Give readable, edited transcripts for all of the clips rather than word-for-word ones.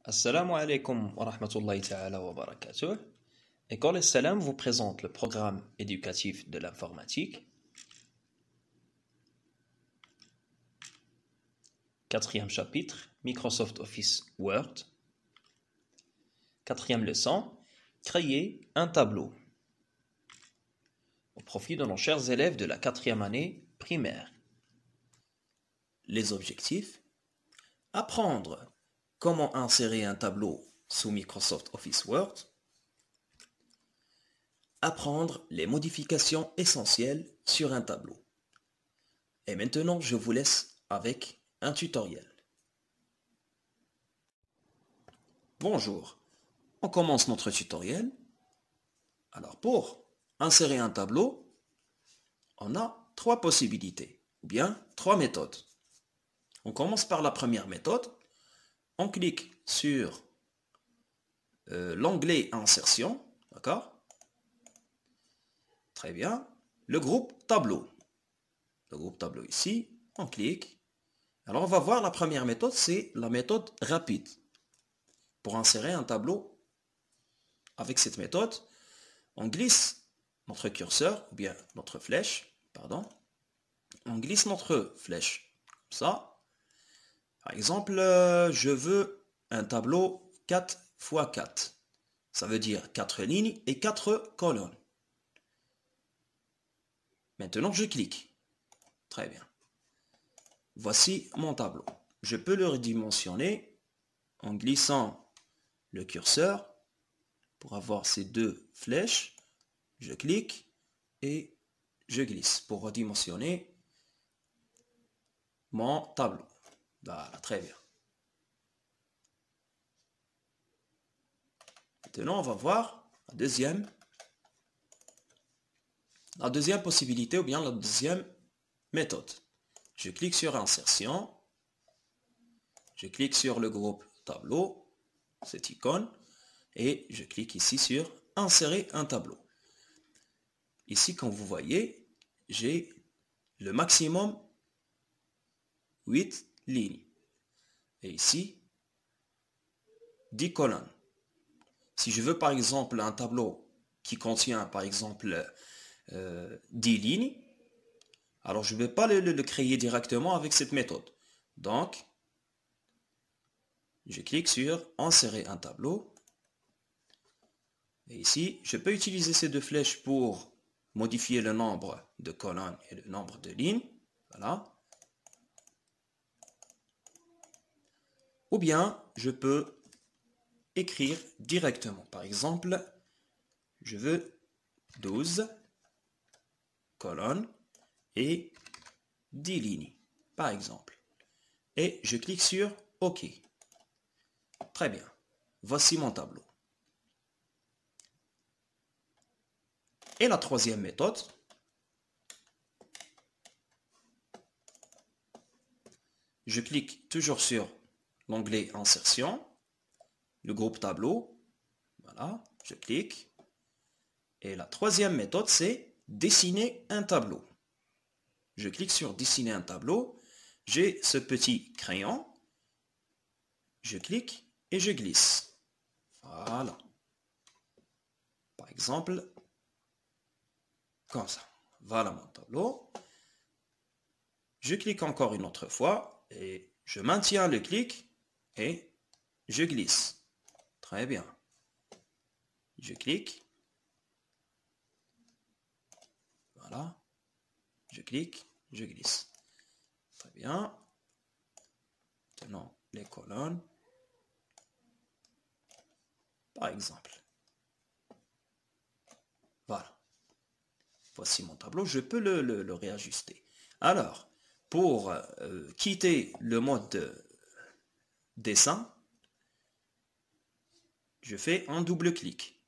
Assalamu alaikum wa rahmatullahi ta'ala wa barakatuh. École Salam vous présente le programme éducatif de l'informatique. Quatrième chapitre, Microsoft Office Word. Quatrième leçon, créer un tableau. Au profit de nos chers élèves de la quatrième année primaire. Les objectifs: apprendre comment insérer un tableau sous Microsoft Office Word. Apprendre les modifications essentielles sur un tableau. Et maintenant, je vous laisse avec un tutoriel. Bonjour, on commence notre tutoriel. Alors pour insérer un tableau, on a trois possibilités, ou bien trois méthodes. On commence par la première méthode. On clique sur l'onglet Insertion, d'accord? Très bien. Le groupe Tableau. Le groupe Tableau ici, on clique. Alors on va voir la première méthode, c'est la méthode rapide. Pour insérer un tableau, avec cette méthode, on glisse notre curseur, ou bien notre flèche, pardon. On glisse notre flèche, comme ça. Par exemple, je veux un tableau 4 x 4. Ça veut dire 4 lignes et 4 colonnes. Maintenant, je clique. Très bien. Voici mon tableau. Je peux le redimensionner en glissant le curseur pour avoir ces deux flèches. Je clique et je glisse pour redimensionner mon tableau. Voilà, très bien. Maintenant, on va voir la deuxième possibilité ou bien la deuxième méthode. Je clique sur Insertion. Je clique sur le groupe Tableau, cette icône, et je clique ici sur Insérer un tableau. Ici, comme vous voyez, j'ai le maximum 8 lignes. Et ici, 10 colonnes. Si je veux par exemple un tableau qui contient par exemple 10 lignes, alors je ne vais pas le créer directement avec cette méthode. Donc, je clique sur Insérer un tableau. Et ici, je peux utiliser ces deux flèches pour modifier le nombre de colonnes et le nombre de lignes. Voilà. Ou bien, je peux écrire directement. Par exemple, je veux 12 colonnes et 10 lignes, par exemple. Et je clique sur OK. Très bien. Voici mon tableau. Et la troisième méthode, je clique toujours sur l'onglet Insertion, le groupe Tableau, voilà, je clique. Et la troisième méthode, c'est dessiner un tableau. Je clique sur Dessiner un tableau, j'ai ce petit crayon, je clique et je glisse. Voilà. Par exemple, comme ça. Voilà mon tableau. Je clique encore une autre fois et je maintiens le clic et je glisse. Très bien. Je clique. Voilà. Je clique, je glisse. Très bien. Maintenant, les colonnes. Par exemple. Voilà. Voici mon tableau. Je peux le réajuster. Alors, pour quitter le mode dessin, je fais un double clic.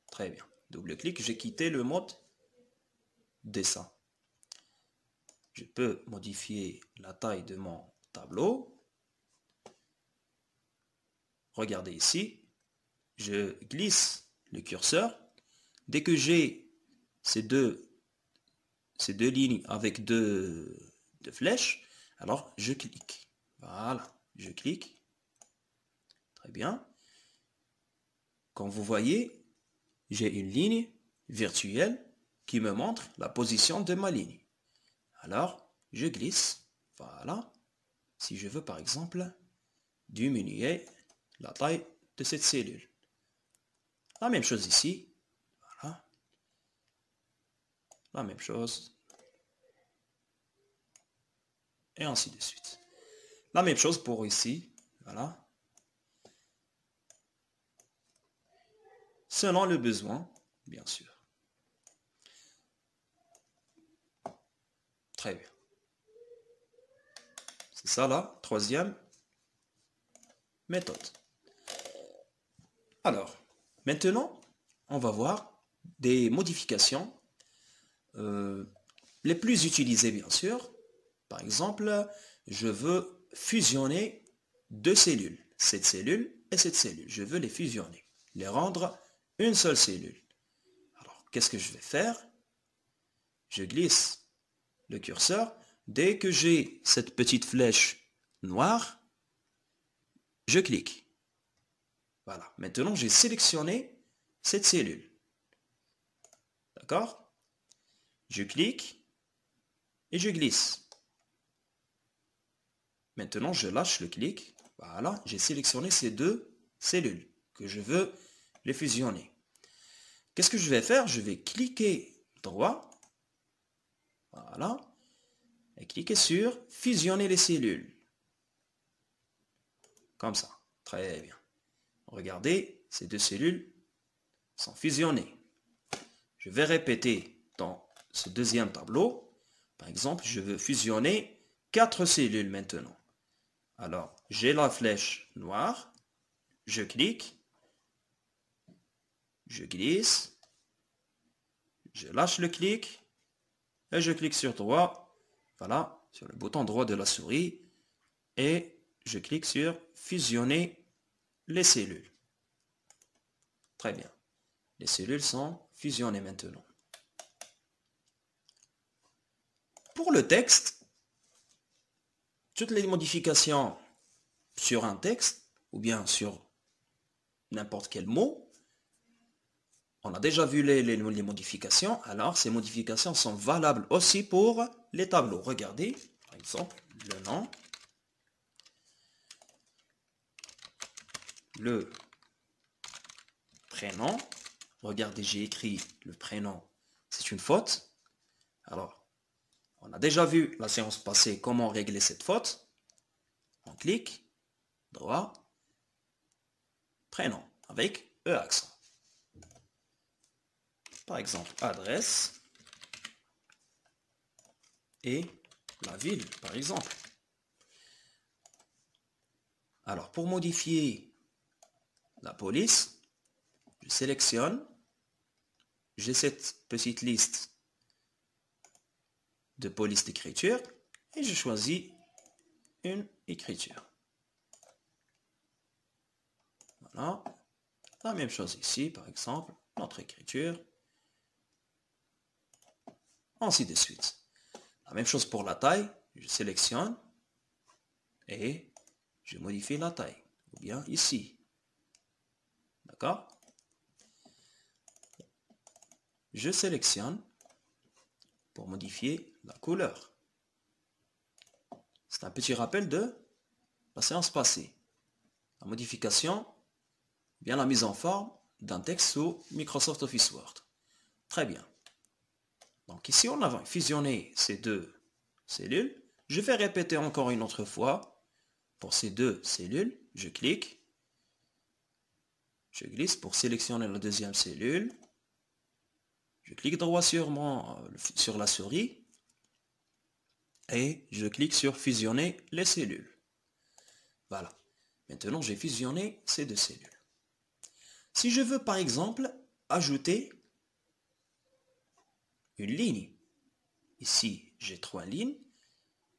Très bien. Double clic, j'ai quitté le mode dessin. Je peux modifier la taille de mon tableau. Regardez ici, je glisse le curseur. Dès que j'ai ces deux lignes avec deux flèches, alors je clique. Voilà, je clique. Très bien. Comme vous voyez, j'ai une ligne virtuelle qui me montre la position de ma ligne. Alors, je glisse. Voilà. Si je veux, par exemple, diminuer la taille de cette cellule. La même chose ici. Voilà. La même chose. Et ainsi de suite. La même chose pour ici. Voilà. Selon le besoin, bien sûr. Très bien. C'est ça la troisième méthode. Alors, maintenant, on va voir des modifications les plus utilisées, bien sûr. Par exemple, je veux fusionner deux cellules, cette cellule et cette cellule. Je veux les fusionner, les rendre une seule cellule. Alors, qu'est-ce que je vais faire? Je glisse le curseur. Dès que j'ai cette petite flèche noire, je clique. Voilà. Maintenant, j'ai sélectionné cette cellule. D'accord? Je clique et je glisse. Maintenant, je lâche le clic. Voilà, j'ai sélectionné ces deux cellules que je veux les fusionner. Qu'est-ce que je vais faire? Je vais cliquer droit. Voilà. Et cliquer sur fusionner les cellules. Comme ça. Très bien. Regardez, ces deux cellules sont fusionnées. Je vais répéter dans ce deuxième tableau. Par exemple, je veux fusionner 4 cellules maintenant. Alors, j'ai la flèche noire. Je clique. Je glisse. Je lâche le clic. Et je clique sur droit. Voilà, sur le bouton droit de la souris. Et je clique sur fusionner les cellules. Très bien. Les cellules sont fusionnées maintenant. Pour le texte, toutes les modifications sur un texte, ou bien sur n'importe quel mot, on a déjà vu les modifications, alors ces modifications sont valables aussi pour les tableaux. Regardez, par exemple, le nom, le prénom. Regardez, j'ai écrit le prénom, c'est une faute. Alors, on a déjà vu la séance passée comment régler cette faute. On clique, droit, prénom, avec E accent. Par exemple, adresse et la ville, par exemple. Alors, pour modifier la police, je sélectionne, j'ai cette petite liste de police d'écriture et je choisis une écriture. Voilà. La même chose ici, par exemple, notre écriture. Ainsi de suite. La même chose pour la taille, je sélectionne et je modifie la taille. Ou bien ici. D'accord? Je sélectionne pour modifier la couleur. C'est un petit rappel de la séance passée. La modification, bien la mise en forme d'un texte sous Microsoft Office Word. Très bien. Donc ici, on a fusionné ces deux cellules. Je vais répéter encore une autre fois. Pour ces deux cellules, je clique. Je glisse pour sélectionner la deuxième cellule. Je clique droit sur la souris. Et je clique sur fusionner les cellules. Voilà. Maintenant, j'ai fusionné ces deux cellules. Si je veux, par exemple, ajouter une ligne. Ici, j'ai 3 lignes.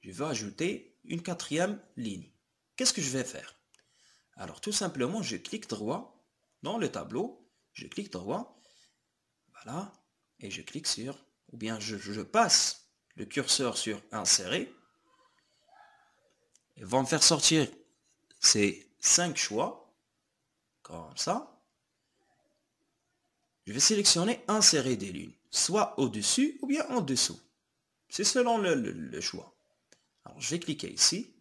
Je veux ajouter une 4e ligne. Qu'est-ce que je vais faire? Alors, tout simplement, je clique droit dans le tableau. Je clique droit. Voilà. Et je clique sur, ou bien je passe le curseur sur insérer. Ils vont me faire sortir ces 5 choix. comme ça. Je vais sélectionner insérer des lignes, soit au-dessus ou bien en dessous. C'est selon le choix. Alors, je vais cliquer ici.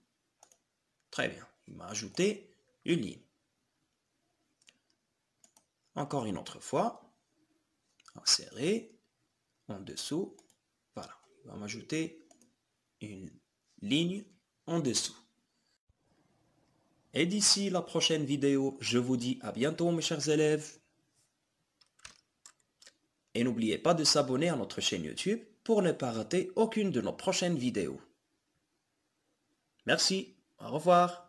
Très bien. Il m'a ajouté une ligne. Encore une autre fois. Insérer. En dessous. Voilà. Il va m'ajouter une ligne en dessous. Et d'ici la prochaine vidéo, je vous dis à bientôt mes chers élèves. Et n'oubliez pas de s'abonner à notre chaîne YouTube pour ne pas rater aucune de nos prochaines vidéos. Merci, au revoir.